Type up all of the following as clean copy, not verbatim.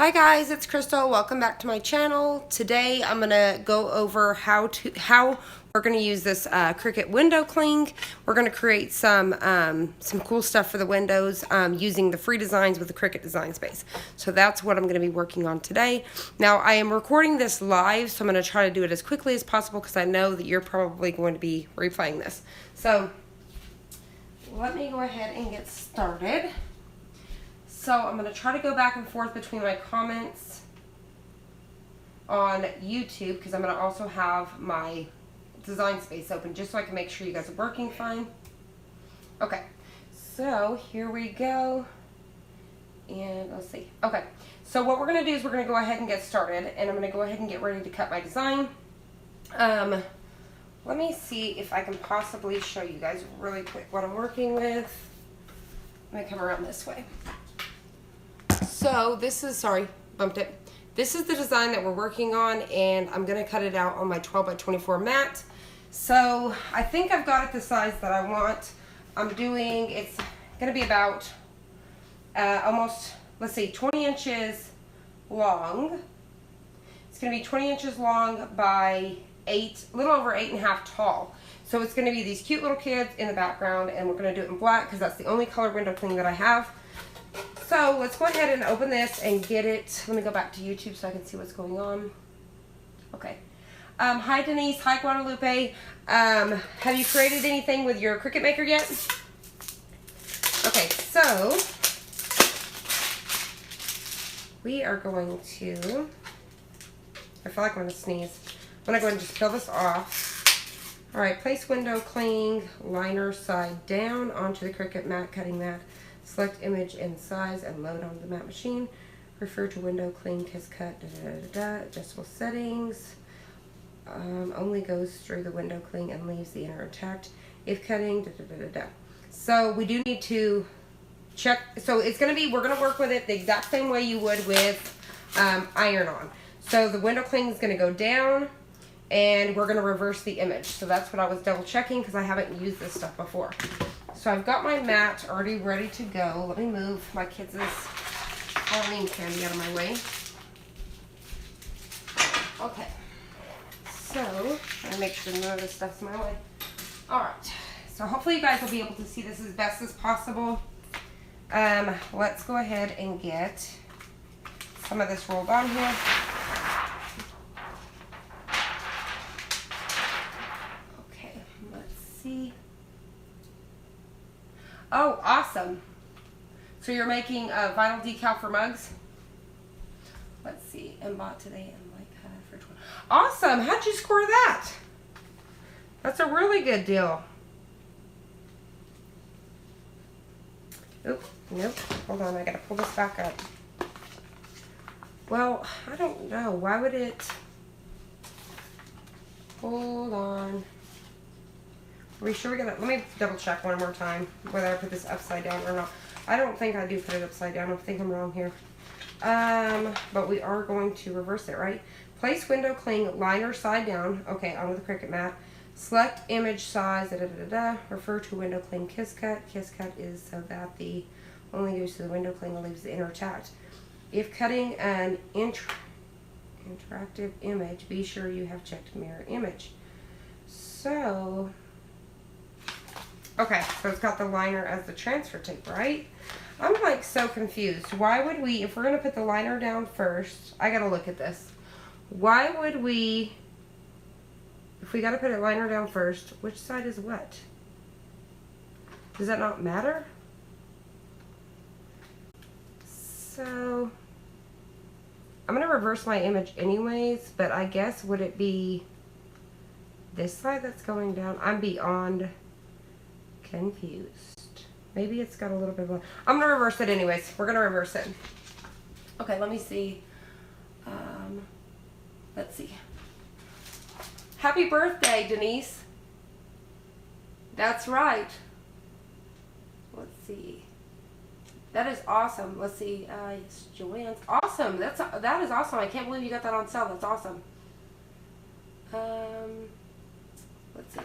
Hi guys, it's Crystal. Welcome back to my channel. Today I'm gonna go over how we're gonna use this Cricut window cling. We're gonna create some cool stuff for the windows using the free designs with the Cricut design space. So that's what I'm gonna be working on today. Now I am recording this live, so I'm gonna try to do it as quickly as possible because I know that you're probably going to be replaying this. So let me go ahead and get started. So I'm going to try to go back and forth between my comments on YouTube because I'm going to also have my design space open just so I can make sure you guys are working fine. Okay, so here we go. And let's see. Okay, so what we're going to do is we're going to go ahead and get started. And I'm going to go ahead and get ready to cut my design. Let me see if I can possibly show you guys really quick what I'm working with. Let me come around this way. So this is, sorry, bumped it. This is the design that we're working on, and I'm going to cut it out on my 12 by 24 mat. So I think I've got it the size that I want. It's going to be about almost, let's see, 20 inches long. It's going to be 20 inches long by a little over 8.5 tall. So it's going to be these cute little kids in the background, and we're going to do it in black because that's the only color window cling that I have. So let's go ahead and open this and get it. Let me go back to YouTube so I can see what's going on. Okay. Hi Denise. Hi Guadalupe. Have you created anything with your Cricut Maker yet? Okay, so we are going to, I feel like I'm going to sneeze. I'm going to go ahead and just peel this off. Alright, place window cling, liner side down onto the Cricut mat, cutting mat. Select image and size and load onto the mat machine. Refer to window cling, kiss cut, adjustable settings. Only goes through the window cling and leaves the inner intact. If cutting, So we do need to check. So it's going to be, we're going to work with it the exact same way you would with iron-on. So the window cling is going to go down and we're going to reverse the image. So that's what I was double checking because I haven't used this stuff before. So I've got my mat already ready to go. Let me move my kids' Halloween candy out of my way. Okay. So, I'm going to make sure none of this stuff's in my way. Alright. So hopefully you guys will be able to see this as best as possible. Let's go ahead and get some of this rolled on here. Okay, let's see. Oh, awesome. So you're making a vinyl decal for mugs? Let's see. And bought today and like for 20. Awesome. How'd you score that? That's a really good deal. Oop, nope. Hold on. I gotta pull this back up. Well, I don't know. Why would it... Hold on. Are we sure we gotta, let me double check one more time whether I put this upside down or not. I don't think I do put it upside down. I think I'm wrong here. But we are going to reverse it, right? Place window cling, liner side down. Okay, onto the Cricut mat. Select image size, refer to window cling kiss cut. Kiss cut is so that the only goes to the window cling and leaves the inner intact. If cutting an interactive image, be sure you have checked mirror image. So... Okay, so it's got the liner as the transfer tape, right? I'm like so confused. Why would we, if we're going to put the liner down first, I got to look at this. Why would we, if we got to put a liner down first, which side is what? Does that not matter? So, I'm going to reverse my image anyways, but I guess would it be this side that's going down? I'm beyond... confused. Maybe it's got a little bit of... I'm going to reverse it anyways. We're going to reverse it. Okay, let me see. Let's see. Happy birthday, Denise. That's right. Let's see. That is awesome. Let's see. It's Joanne's. Awesome. That is awesome. I can't believe you got that on sale. That's awesome. Let's see.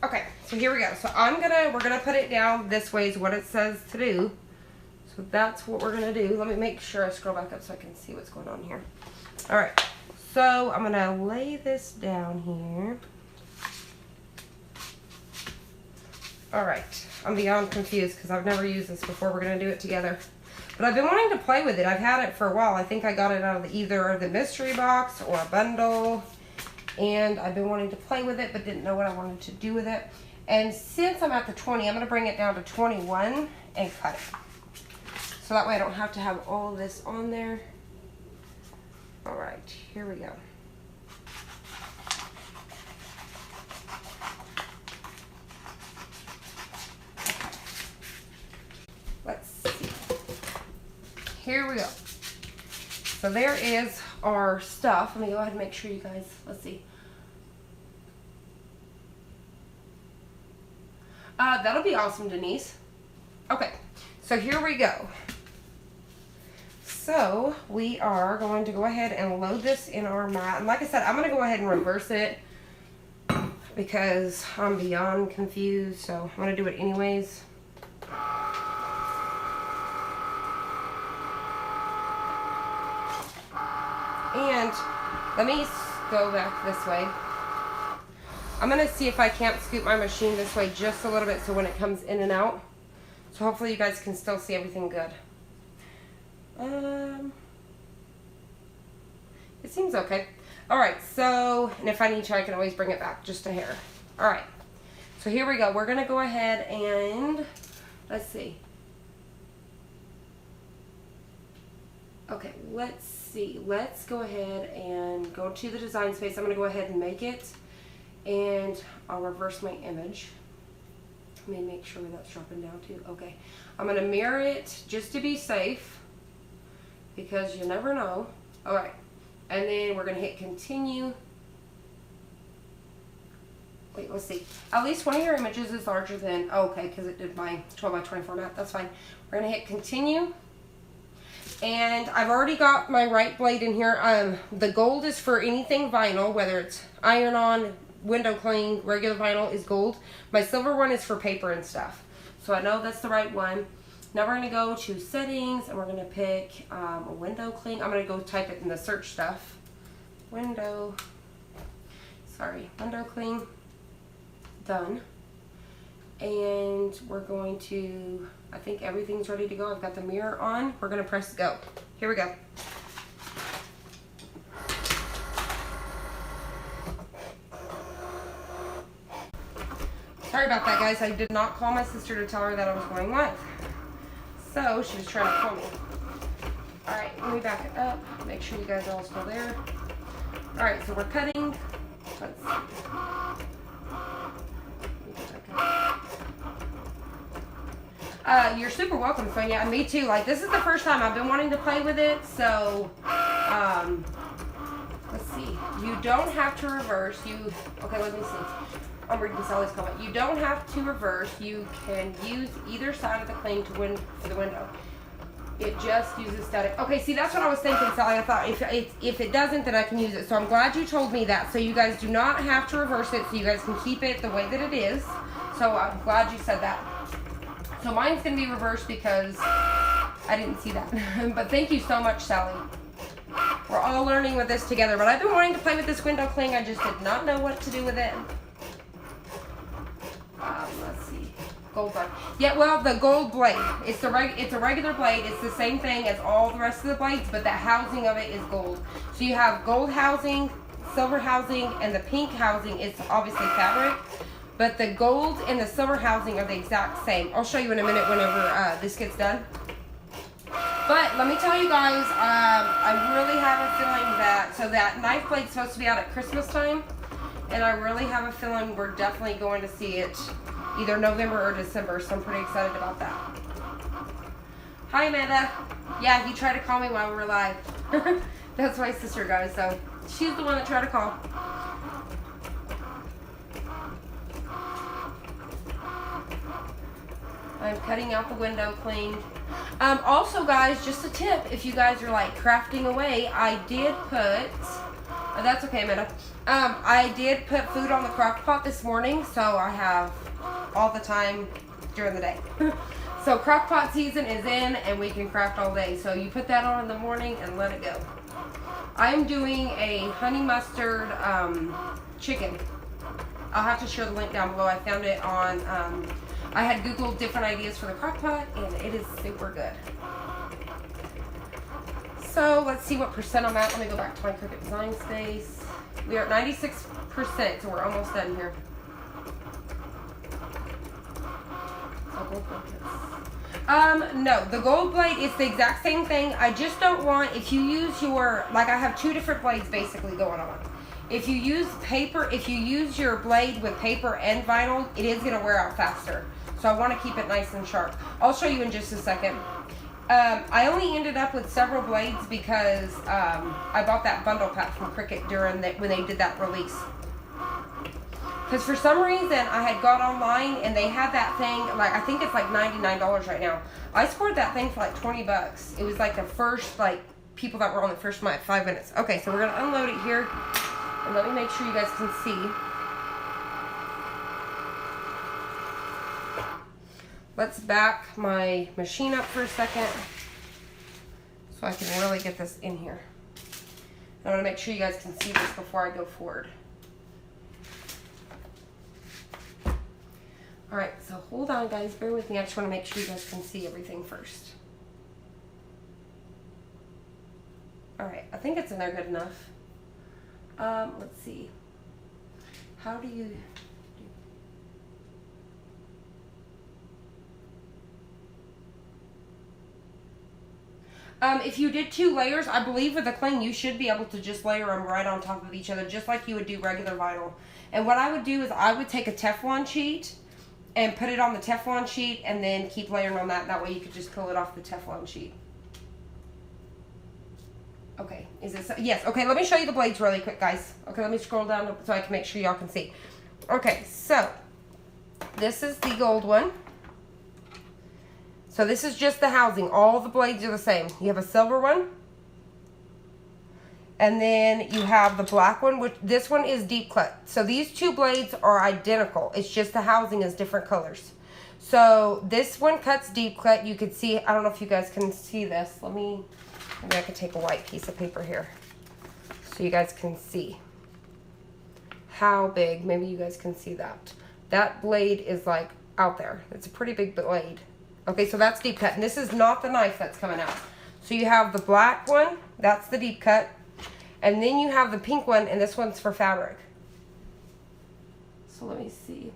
Okay, so here we go. So we're gonna put it down this way is what it says to do. So that's what we're gonna do. Let me make sure I scroll back up so I can see what's going on here. All right, so I'm gonna lay this down here. All right, I'm beyond confused because I've never used this before. We're gonna do it together. But I've been wanting to play with it. I've had it for a while. I think I got it out of either the mystery box or a bundle. And I've been wanting to play with it, but didn't know what I wanted to do with it. And since I'm at the 20, I'm gonna bring it down to 21 and cut it. So that way I don't have to have all of this on there. All right, here we go. Okay. Let's see. Here we go. So there is our stuff. Let me go ahead and make sure you guys, let's see. That'll be awesome, Denise. Okay, so here we go. So we are going to go ahead and load this in our mat. And like I said, I'm going to go ahead and reverse it because I'm beyond confused. So I'm going to do it anyways. And let me go back this way. I'm going to see if I can't scoot my machine this way just a little bit so when it comes in and out. So hopefully you guys can still see everything good. It seems okay. Alright, so, and if I need to, I can always bring it back just a hair. Alright, so here we go. We're going to go ahead and, let's see. Okay, let's see. Let's go ahead and go to the design space. I'm going to go ahead and make it. And I'll reverse my image. Let me make sure that's dropping down too. Okay. I'm going to mirror it just to be safe because you never know. Alright. And then we're going to hit continue. Wait, let's see. At least one of your images is larger than, oh, okay, because it did my 12 by 24 mat. That's fine. We're going to hit continue. And I've already got my right blade in here. The gold is for anything vinyl, whether it's iron-on, window cling, regular vinyl is gold. My silver one is for paper and stuff. So I know that's the right one. Now we're going to go to settings and we're going to pick a window cling. I'm going to go type it in the search stuff. Window cling. Done. And we're going to, I think everything's ready to go. I've got the mirror on. We're going to press go. Here we go. Sorry about that, guys. I did not call my sister to tell her that I was going live. So she was trying to call me. Alright, let me back it up. Make sure you guys are all still there. Alright, so we're cutting. Let's see. You're super welcome, Sonia. And me too. Like, this is the first time I've been wanting to play with it. So, let's see. You don't have to reverse. Okay, let me see. I'm reading Sally's comment. You don't have to reverse. You can use either side of the cling to win for the window. It just uses static. Okay, see, that's what I was thinking, Sally. I thought if it doesn't, then I can use it. So I'm glad you told me that. So you guys do not have to reverse it. So you guys can keep it the way that it is. So I'm glad you said that. So mine's going to be reversed because I didn't see that. But thank you so much, Sally. We're all learning with this together. But I've been wanting to play with this window cling. I just did not know what to do with it. Let's see. Gold blade. Yeah, well, the gold blade. It's a regular blade. It's the same thing as all the rest of the blades, but the housing of it is gold. So you have gold housing, silver housing, and the pink housing is obviously fabric. But the gold and the silver housing are the exact same. I'll show you in a minute whenever this gets done. But let me tell you guys, I really have a feeling that knife blade's supposed to be out at Christmas time. And I really have a feeling we're definitely going to see it either November or December. So I'm pretty excited about that. Hi, Amanda. Yeah, he tried to call me while we were live. That's my sister, guys. So she's the one that tried to call. I'm cutting out the window cling. Also, guys, just a tip. If you guys are like crafting away, I did put... Oh, that's okay, Amanda. I did put food on the crock pot this morning, so I have all the time during the day. So crock pot season is in and we can craft all day. So you put that on in the morning and let it go. I'm doing a honey mustard chicken. I'll have to share the link down below. I found it on, I had Googled different ideas for the crock pot and it is super good. So let's see what percent I'm at. Let me go back to my Cricut design space. We are at 96%, so we're almost done here. No, the gold blade is the exact same thing. I just don't want, if you use your, like I have two different blades basically going on. If you use paper, if you use your blade with paper and vinyl, it is going to wear out faster. So I want to keep it nice and sharp. I'll show you in just a second. I only ended up with several blades because I bought that bundle pack from Cricut during when they did that release. Because for some reason I had got online and they had that thing, like I think it's like $99 right now. I scored that thing for like 20 bucks. It was like the first, like, people that were on the first 5 minutes. Okay, so we're going to unload it here. And let me make sure you guys can see. Let's back my machine up for a second so I can really get this in here. I want to make sure you guys can see this before I go forward. Alright, so hold on guys, bear with me. I just want to make sure you guys can see everything first. Alright, I think it's in there good enough. Let's see. How do you... if you did 2 layers, I believe with the cling you should be able to just layer them right on top of each other, just like you would do regular vinyl. And what I would do is I would take a Teflon sheet and put it on the Teflon sheet and then keep layering on that. That way you could just pull it off the Teflon sheet. Okay, is it so? Yes, okay, let me show you the blades really quick, guys. Okay, let me scroll down so I can make sure y'all can see. Okay, so this is the gold one. So this is just the housing. All the blades are the same. You have a silver one. And then you have the black one, which this one is deep cut. So these 2 blades are identical. It's just the housing is different colors. So this one cuts deep cut. You could see, I don't know if you guys can see this. Maybe I could take a white piece of paper here so you guys can see how big. Maybe you guys can see that. That blade is like out there. It's a pretty big blade. Okay, so that's deep cut. And this is not the knife that's coming out. So you have the black one. That's the deep cut. And then you have the pink one, and this one's for fabric. So let me see.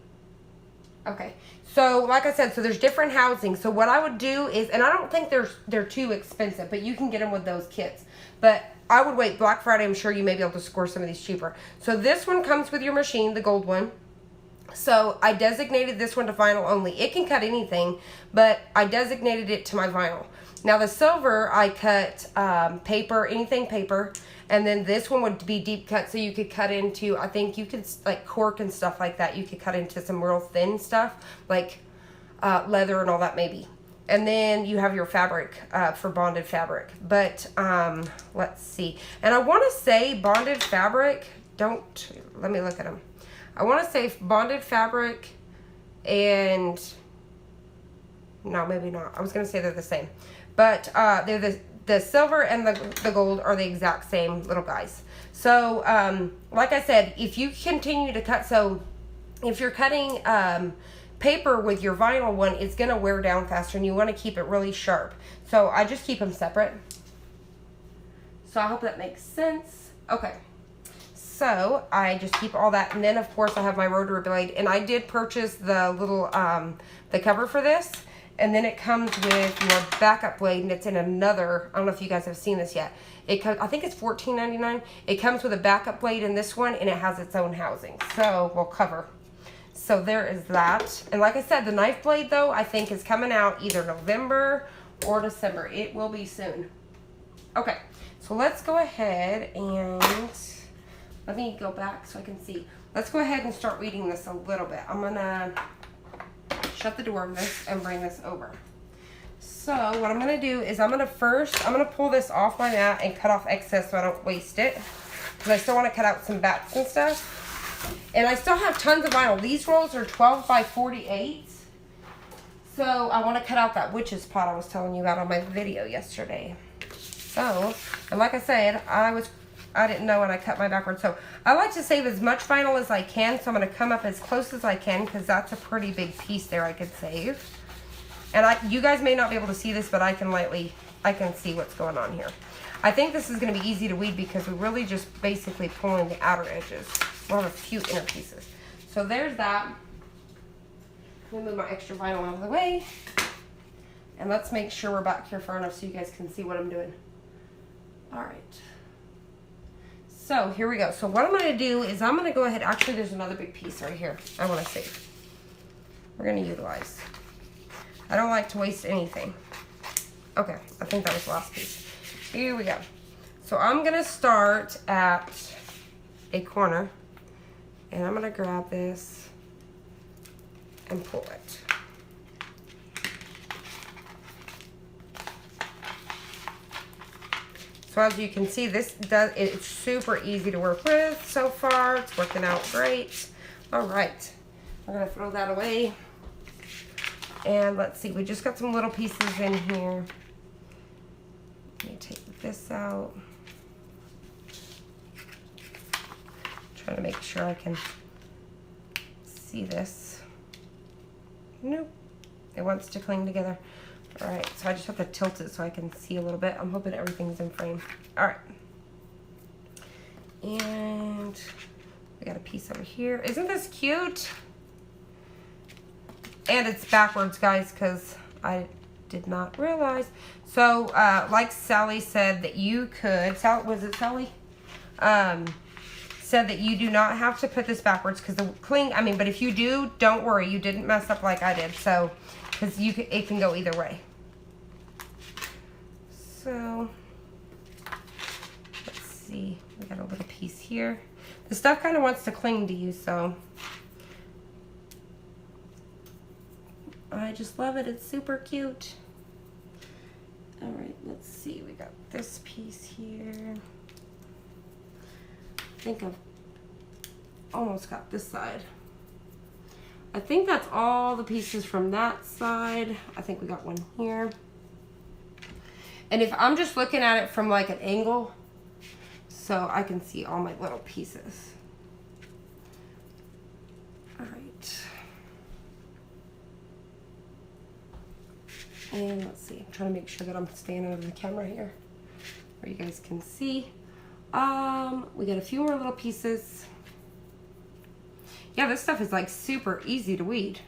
Okay. So like I said, so there's different housing. So what I would do is, and I don't think they're too expensive, but you can get them with those kits. But I would wait Black Friday. I'm sure you may be able to score some of these cheaper. So this one comes with your machine, the gold one. So I designated this one to vinyl only. It can cut anything, but I designated it to my vinyl. Now the silver, I cut paper, anything paper, and then this one would be deep cut, so you could cut into, I think you could, like cork and stuff like that, you could cut into some real thin stuff, like leather and all that maybe. And then you have your fabric for bonded fabric. But let's see. And I want to say bonded fabric, let me look at them. I want to say bonded fabric and, no, maybe not. I was going to say they're the same. But they're the silver and the gold are the exact same little guys. So, like I said, if you continue to cut, so if you're cutting paper with your vinyl one, it's going to wear down faster and you want to keep it really sharp. So I just keep them separate. So I hope that makes sense. Okay. So I just keep all that, and then of course I have my Rotor Blade, and I did purchase the little the cover for this, and then it comes with your backup blade, and it's in another. I don't know if you guys have seen this yet. It comes, I think it's $14.99. It comes with a backup blade in this one, and it has its own housing. So we'll cover. So there is that, and like I said, the knife blade though I think is coming out either November or December. It will be soon. Okay, so let's go ahead and. Let me go back so I can see. Let's go ahead and start reading this a little bit. I'm going to shut the door of this and bring this over. So what I'm going to do is I'm going to pull this off my mat and cut off excess so I don't waste it. Because I still want to cut out some backs and stuff. And I still have tons of vinyl. These rolls are 12 by 48. So I want to cut out that witch's pot I was telling you about on my video yesterday. So, and like I said, I didn't know when I cut my backwards. So I like to save as much vinyl as I can. So I'm going to come up as close as I can because that's a pretty big piece there I could save. And you guys may not be able to see this, but I can see what's going on here. I think this is going to be easy to weed because we're really just basically pulling the outer edges. We'll have a few inner pieces. So there's that. Let me move my extra vinyl out of the way. And let's make sure we're back here far enough so you guys can see what I'm doing. All right. So here we go. So what I'm going to do is I'm going to go ahead. Actually, there's another big piece right here I want to save. We're going to utilize. I don't like to waste anything. Okay, I think that was the last piece. Here we go. So I'm going to start at a corner. And I'm going to grab this and pull it. So as you can see, it's super easy to work with so far. It's working out great. All right, I'm gonna throw that away. And let's see, we just got some little pieces in here. Let me take this out. Trying to make sure I can see this. Nope, it wants to cling together. All right, so I just have to tilt it so I can see a little bit. I'm hoping everything's in frame. All right. And we got a piece over here. Isn't this cute? And it's backwards, guys, because I did not realize. So, like Sally said that you could, was it Sally? Said that you do not have to put this backwards because the cling, but if you do, don't worry, you didn't mess up like I did. So, because it can go either way. So, let's see, we got a little piece here. The stuff kind of wants to cling to you, so I just love it. It's super cute. All right, let's see, we got this piece here. I think I've almost got this side. I think that's all the pieces from that side. I think we got one here. And if I'm just looking at it from like an angle, so I can see all my little pieces. All right. And let's see, I'm trying to make sure that I'm staying under the camera here where you guys can see. We got a few more little pieces. Yeah, this stuff is like super easy to weed.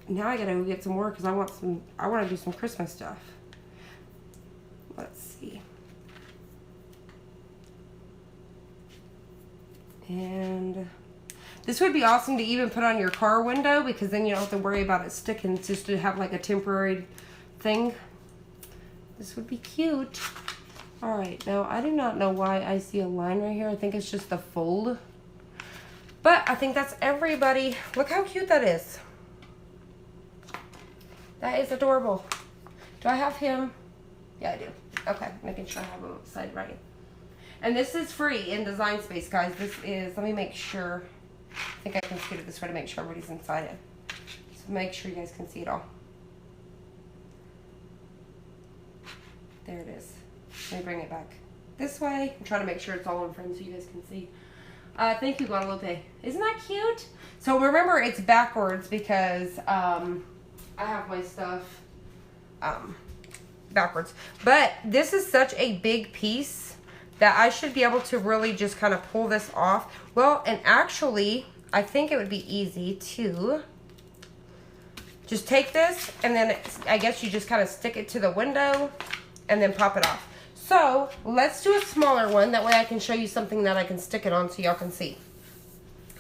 Now I gotta go get some more because I want to do some Christmas stuff. Let's see. And this would be awesome to even put on your car window because then you don't have to worry about it sticking, just to have like a temporary thing. This would be cute. All right, now I do not know why I see a line right here. I think it's just the fold. But I think that's everybody. Look how cute that is. That is adorable. Do I have him? Yeah, I do. Okay, making sure I have him side right. And this is free in Design Space, guys. This is, let me make sure. I think I can scoot it this way to make sure everybody's inside it. So make sure you guys can see it all. There it is. Let me bring it back this way. I'm trying to make sure it's all in frame so you guys can see. Thank you, Guadalupe. Isn't that cute? So remember, it's backwards because I have my stuff backwards. But this is such a big piece that I should be able to really just kind of pull this off. Well, and actually, I think it would be easy to just take this and then I guess you just kind of stick it to the window and then pop it off. So let's do a smaller one. That way I can show you something that I can stick it on so y'all can see.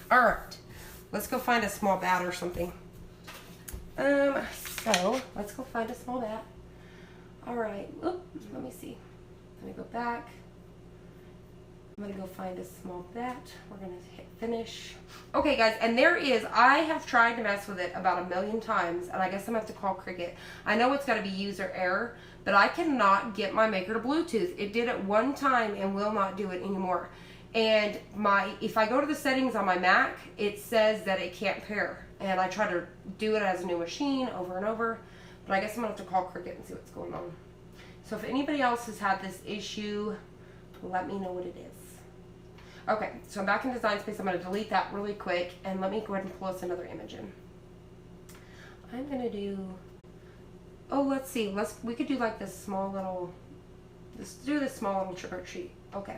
All right, let's go find a small bat or something. So let's go find a small bat. All right, oop, let me see. Let me go back. I'm gonna go find a small bat. We're gonna hit finish. Okay guys, and there is, I have tried to mess with it about 1,000,000 times, and I guess I'm gonna have to call Cricut. I know it's gotta be user error, but I cannot get my maker to Bluetooth. It did it one time and will not do it anymore. And if I go to the settings on my Mac, it says that it can't pair. And I try to do it as a new machine over and over. But I guess I'm going to have to call Cricut and see what's going on. So if anybody else has had this issue, let me know what it is. Okay, so I'm back in Design Space. I'm going to delete that really quick. And let me go ahead and pull us another image in. I'm going to do... Oh, let's see. We could do like this small little... Let's do this small little trick or treat. Okay.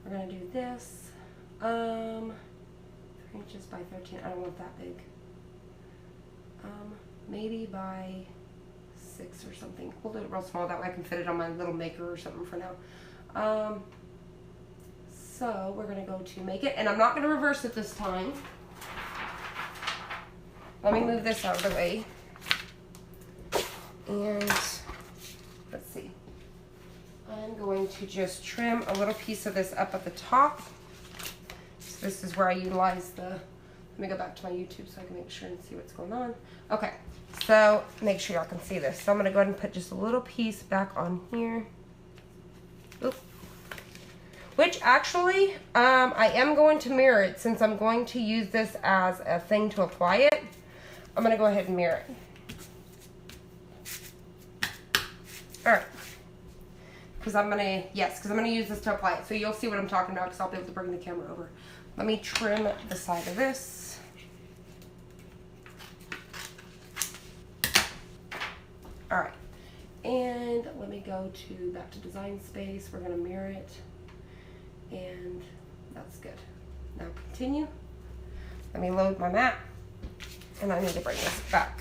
We're going to do this. 3 inches by 13. I don't want that big. Maybe by 6 or something. We'll do it real small. That way I can fit it on my little maker or something for now. So we're going to go to make it. And I'm not going to reverse it this time. Let me move this out of the way. And let's see. I'm going to just trim a little piece of this up at the top. So this is where I utilize the... Let me go back to my YouTube so I can make sure and see what's going on. Okay, so make sure y'all can see this. So I'm going to go ahead and put just a little piece back on here. Oop. Which actually, I am going to mirror it since I'm going to use this as a thing to apply it. I'm going to go ahead and mirror it. Alright. Because I'm going to use this to apply it. So you'll see what I'm talking about because I'll be able to bring the camera over. Let me trim the side of this. Alright. And let me go back to Design Space. We're going to mirror it. And that's good. Now continue. Let me load my map. And I need to bring this back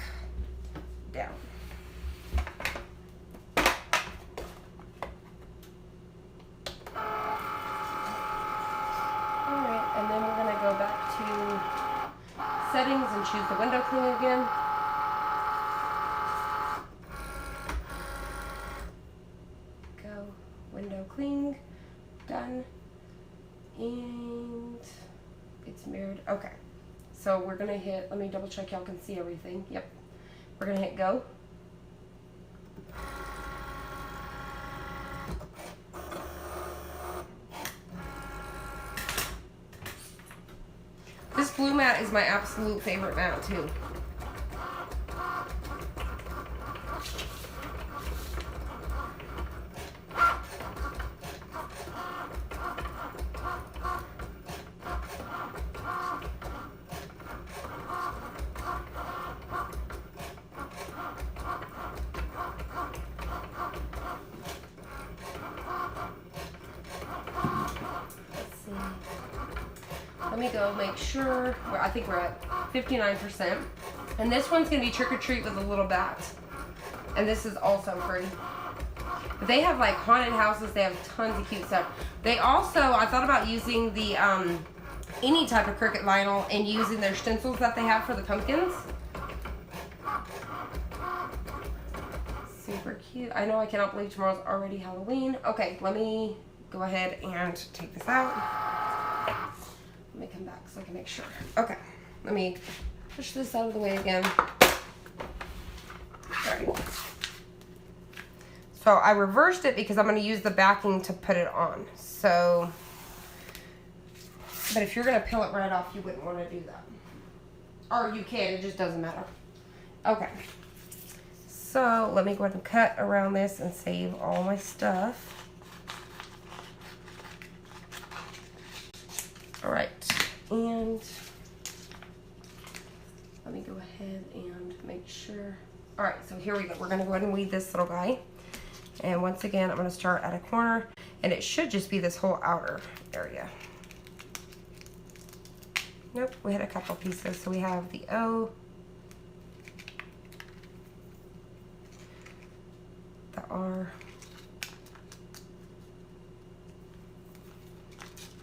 down. Alright, and then we're going to go back to settings and choose the window clean again. Go, window clean, done. And it's mirrored. Okay. So we're going to hit, let me double check y'all can see everything. Yep. We're going to hit go. This blue mat is my absolute favorite mat too. Let me go make sure. I think we're at 59%. And this one's going to be Trick or Treat with a little bat. And this is also free. But they have like haunted houses. They have tons of cute stuff. They also, I thought about using the any type of Cricut vinyl and using their stencils that they have for the pumpkins. Super cute. I know I cannot believe tomorrow's already Halloween. Okay, let me go ahead and take this out. Let me come back so I can make sure. Okay, let me push this out of the way again. Alright. So I reversed it because I'm going to use the backing to put it on. So, but if you're going to peel it right off, you wouldn't want to do that. Or you can, it just doesn't matter. Okay. So let me go ahead and cut around this and save all my stuff. Alright, and let me go ahead and make sure. Alright, so here we go. We're going to go ahead and weed this little guy. And once again, I'm going to start at a corner. And it should just be this whole outer area. Nope, we had a couple pieces. So we have the O, the R.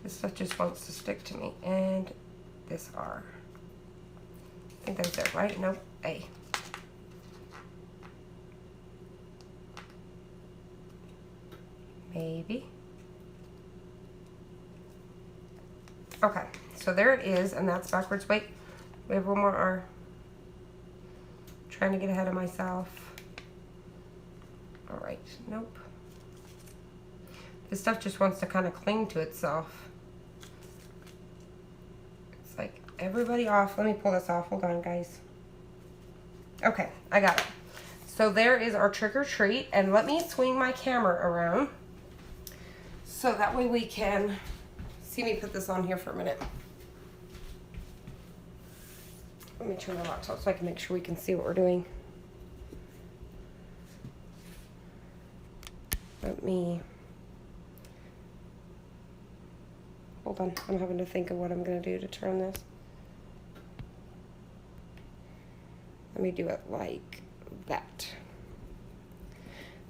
This stuff just wants to stick to me. And this R. I think that's it, right? Nope. A. Maybe. Okay. So there it is. And that's backwards. Wait. We have one more R. Trying to get ahead of myself. Alright. Nope. This stuff just wants to kind of cling to itself. It's like everybody off. Let me pull this off. Hold on, guys. Okay, I got it. So there is our trick or treat, and let me swing my camera around so that way we can see me put this on here for a minute. Let me turn the lights off so I can make sure we can see what we're doing. Let me, hold on, I'm having to think of what I'm going to do to turn this. Let me do it like that.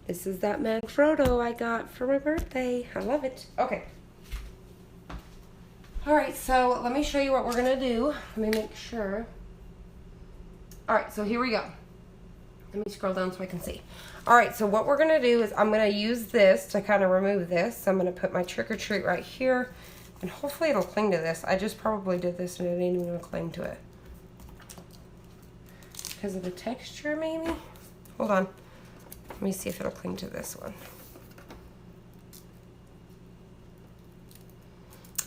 This is that mag photo I got for my birthday. I love it. Okay. Alright, so let me show you what we're going to do. Let me make sure. Alright, so here we go. Let me scroll down so I can see. Alright, so what we're going to do is I'm going to use this to kind of remove this. So I'm going to put my trick or treat right here. And hopefully it'll cling to this. I just probably did this and it ain't even going to cling to it. Because of the texture, maybe? Hold on. Let me see if it'll cling to this one.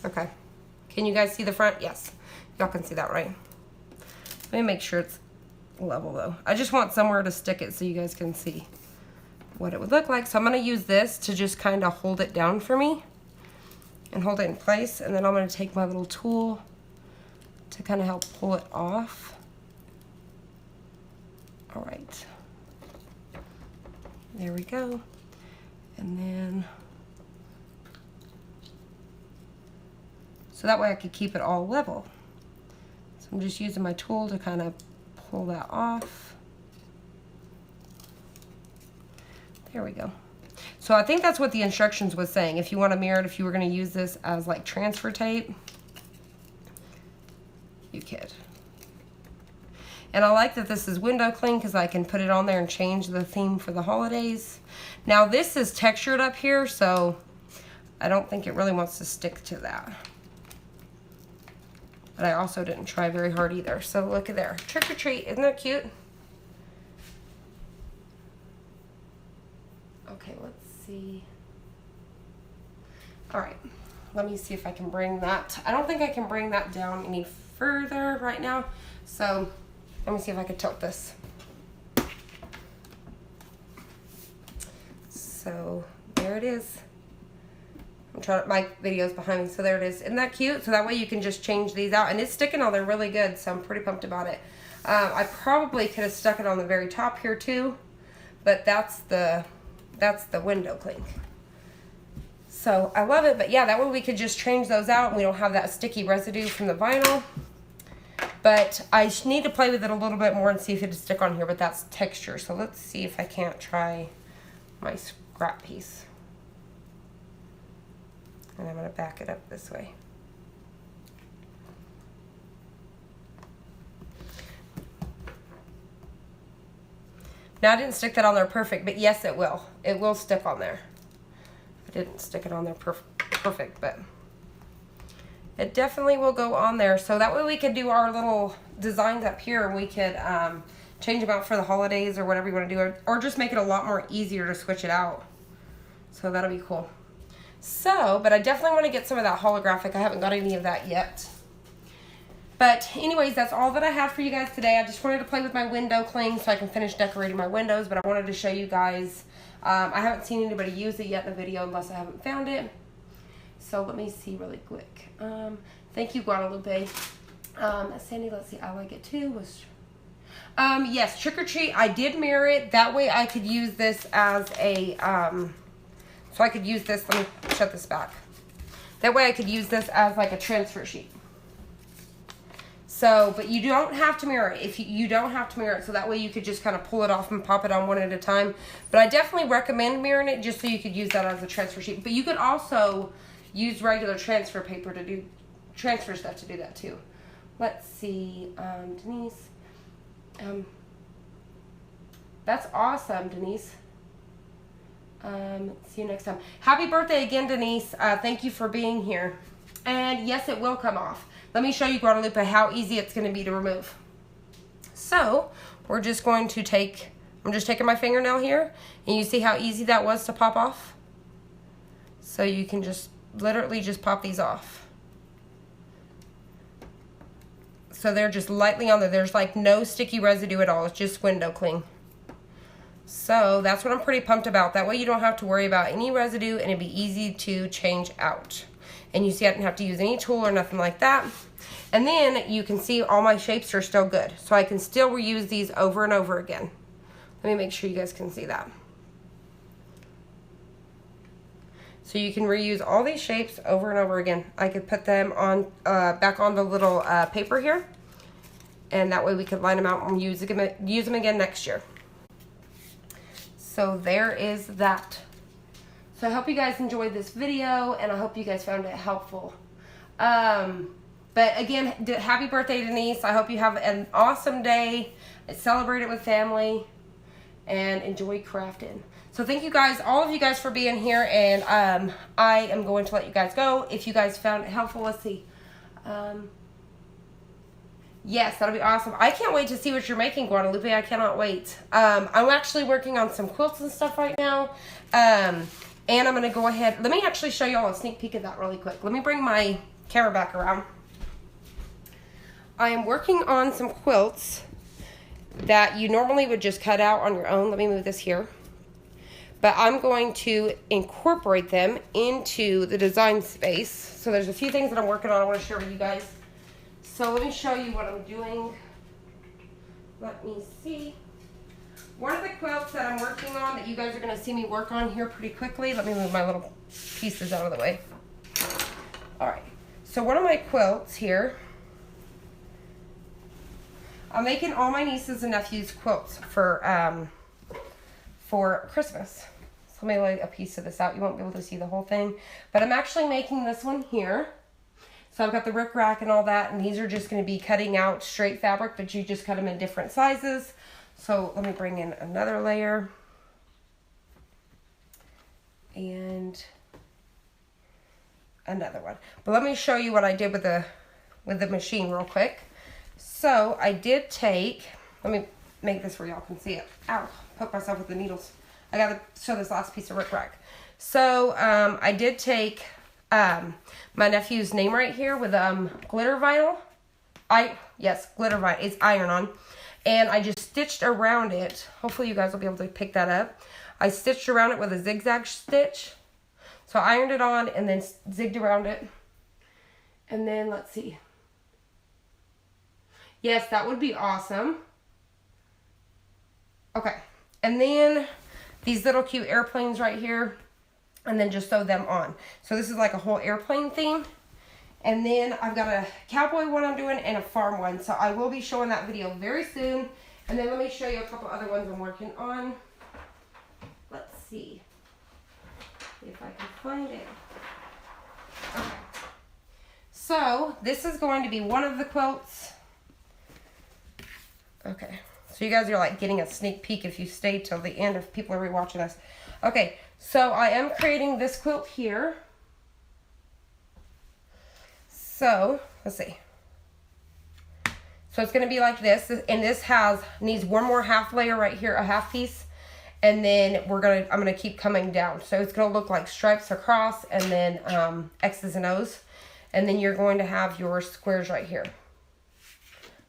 Okay. Can you guys see the front? Yes. Y'all can see that, right? Let me make sure it's level, though. I just want somewhere to stick it so you guys can see what it would look like. So I'm going to use this to just kind of hold it down for me and hold it in place. And then I'm going to take my little tool to kind of help pull it off. All right, there we go. And then, so that way I could keep it all level. So I'm just using my tool to kind of pull that off. There we go. So I think that's what the instructions was saying. If you want to mirror it, if you were going to use this as like transfer tape, you could. And I like that this is window cling because I can put it on there and change the theme for the holidays. Now this is textured up here, so I don't think it really wants to stick to that. But I also didn't try very hard either. So look at there. Trick or treat. Isn't that cute? Okay, let's see. All right. Let me see if I can bring that. I don't think I can bring that down any further right now. So let me see if I can tilt this. So there it is. I'm trying to, my video's behind me, so there it is. Isn't that cute? So that way you can just change these out, and it's sticking on there really good, so I'm pretty pumped about it. I probably could have stuck it on the very top here too, but that's the window cling. So I love it, but yeah, that way we could just change those out and we don't have that sticky residue from the vinyl. But I need to play with it a little bit more and see if it'll stick on here, but that's texture. So let's see if I can't try my scrap piece. And I'm going to back it up this way. Now I didn't stick that on there perfect, but yes it will. It will stick on there. I didn't stick it on there perfect, but it definitely will go on there. So that way we could do our little designs up here, and we could change them out for the holidays or whatever you want to do, or just make it a lot more easier to switch it out. So that'll be cool. So, but I definitely want to get some of that holographic. I haven't got any of that yet. But anyways, that's all that I have for you guys today. I just wanted to play with my window cling so I can finish decorating my windows, but I wanted to show you guys. I haven't seen anybody use it yet in the video unless I haven't found it. So let me see really quick. Thank you, Guadalupe. Sandy, let's see, I like it too. Yes, trick or treat. I did mirror it. That way I could use this as a, so I could use this, let me shut this back. That way I could use this as like a transfer sheet. So, but you don't have to mirror it. You don't have to mirror it, so that way you could just kind of pull it off and pop it on one at a time. But I definitely recommend mirroring it just so you could use that as a transfer sheet. But you could also use regular transfer paper to do transfer stuff to do that too. Let's see, Denise. That's awesome, Denise. See you next time. Happy birthday again, Denise. Thank you for being here. And yes, it will come off. Let me show you, Guadalupe, how easy it's going to be to remove. So we're just going to take, I'm just taking my fingernail here, and you see how easy that was to pop off? So you can just literally just pop these off. So they're just lightly on there. There's like no sticky residue at all. It's just window cling. So that's what I'm pretty pumped about. That way you don't have to worry about any residue and it'd be easy to change out. And you see I didn't have to use any tool or nothing like that. And then you can see all my shapes are still good. So I can still reuse these over and over again. Let me make sure you guys can see that. So you can reuse all these shapes over and over again. I could put them on back on the little paper here. And that way we could line them out and use them again next year. So there is that. So I hope you guys enjoyed this video and I hope you guys found it helpful. But again, happy birthday, Denise. I hope you have an awesome day. Celebrate it with family and enjoy crafting. So thank you guys, all of you guys, for being here, and I am going to let you guys go. If you guys found it helpful, let's see. Yes, that'll be awesome. I can't wait to see what you're making, Guadalupe. I cannot wait. I'm actually working on some quilts and stuff right now. And I'm going to go ahead. Let me actually show you all a sneak peek of that really quick. Let me bring my camera back around. I am working on some quilts that you normally would just cut out on your own. Let me move this here. But I'm going to incorporate them into the design space. So there's a few things that I'm working on I want to share with you guys. So let me show you what I'm doing. Let me see. One of the quilts that I'm working on that you guys are going to see me work on here pretty quickly. Let me move my little pieces out of the way. Alright. So one of my quilts here. I'm making all my nieces and nephews quilts for Christmas. So let me lay a piece of this out. You won't be able to see the whole thing. But I'm actually making this one here. So I've got the rickrack and all that. And these are just going to be cutting out straight fabric. But you just cut them in different sizes. So let me bring in another layer. And another one. But let me show you what I did with the machine real quick. So I did take, let me make this where y'all can see it. Ow, poke myself with the needles. I gotta show this last piece of rickrack. So I did take my nephew's name right here with glitter vinyl. Yes, glitter vinyl. It's iron-on. And I just stitched around it. Hopefully you guys will be able to pick that up. I stitched around it with a zigzag stitch. So I ironed it on and then zigged around it. And then let's see. Yes, that would be awesome. Okay. And then these little cute airplanes right here. And then just sew them on. So this is like a whole airplane theme. And then I've got a cowboy one I'm doing and a farm one. So I will be showing that video very soon. And then let me show you a couple other ones I'm working on. Let's see if I can find it. Okay. So this is going to be one of the quilts. Okay, so you guys are like getting a sneak peek if you stay till the end if people are rewatching us. Okay, so I am creating this quilt here. So, let's see. So it's going to be like this, and this needs one more half layer right here, a half piece. And then I'm going to keep coming down. So it's going to look like stripes across and then X's and O's. And then you're going to have your squares right here.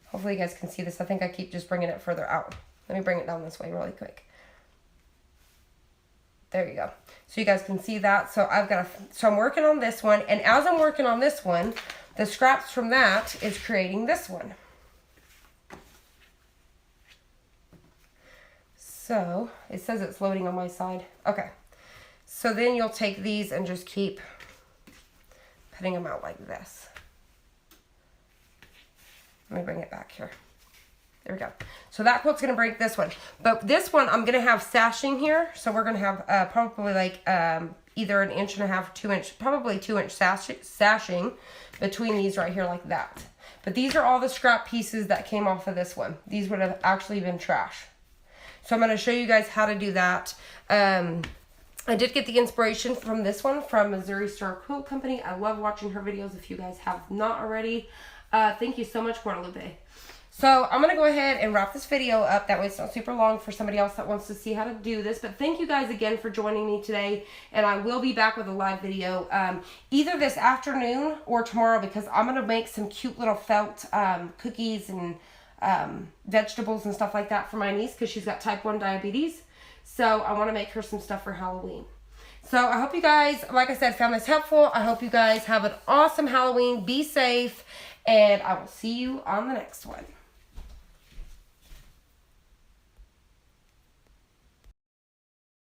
Hopefully you guys can see this. I think I keep just bringing it further out. Let me bring it down this way really quick. There you go. So you guys can see that. So I'm working on this one. And as I'm working on this one, the scraps from that is creating this one. So it says it's loading on my side. Okay. So then you'll take these and just keep putting them out like this. Let me bring it back here. There we go. So that quilt's going to break this one. But this one, I'm going to have sashing here. So we're going to have probably like either 1.5 inch, 2 inch, probably 2 inch sashing between these right here like that. But these are all the scrap pieces that came off of this one. These would have actually been trash. So I'm going to show you guys how to do that. I did get the inspiration from this one from Missouri Star Quilt Company. I love watching her videos if you guys have not already. Thank you so much, Guadalupe. So I'm going to go ahead and wrap this video up. That way it's not super long for somebody else that wants to see how to do this. But thank you guys again for joining me today. And I will be back with a live video either this afternoon or tomorrow, because I'm going to make some cute little felt cookies and vegetables and stuff like that for my niece, because she's got type 1 diabetes. So I want to make her some stuff for Halloween. So I hope you guys, like I said, found this helpful. I hope you guys have an awesome Halloween. Be safe. And I will see you on the next one.